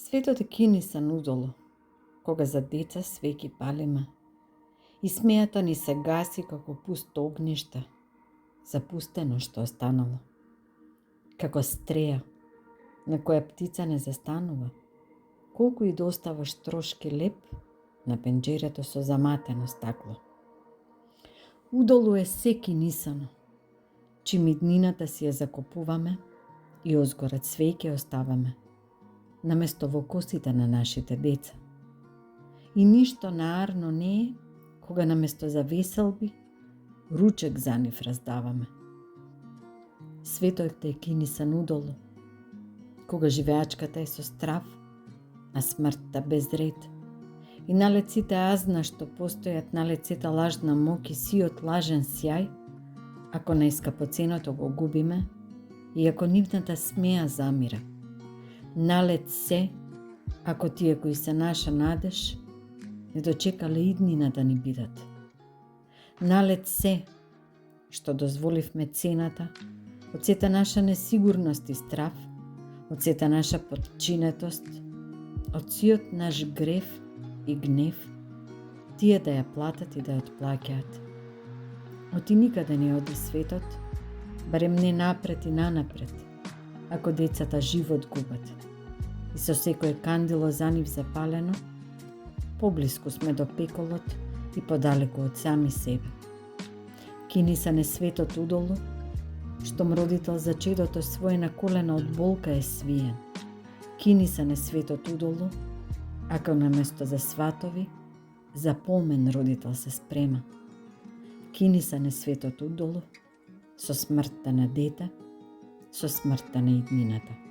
Светот е кинисан удолу, кога за деца свеќи палиме, и смејата ни се гаси како пусто огниште, запустено што останало. Како стреја, на која птица не застанува, колку и да оставаш трошки леп на пенџерето со заматено стакло. Удолу е се кинисано, чим иднината си ја закопуваме и озгоред свеќе оставаме, наместо во косите на нашите деца. И ништо наарно не е, кога наместо за веселби, ручек за нив раздаваме. Светот е кинисан удолу, кога живеачката е со страв, а смртта без ред. И налед сите азна што постојат, налед сета лажна моќ и сиот лажен сјај, ако најскапоценото го губиме и ако нивната смеа замира, налед се, ако тие кои се наша надеж, не дочекале иднина да ни бидат. Налед се, што дозволивме цената, од сета наша несигурност и страв, од сета наша подчинетост, од сиот наш грев и гнев, тие да ја платат и да ја отплаќаат. Оти никаде не оди светот, барем не напред и нанапред, ако децата живот губат. И со секое кандило за нив запалено, поблиску сме до пеколот и подалеку од сами себе. Кинисан е светот удолу, штом родител за чедото свое на колена од болка е свиен. Кинисан е светот удолу, ако наместо за сватови, за помен родител се спрема. Кинисан е светот удолу, со смртта на дете, со смртта на иднината.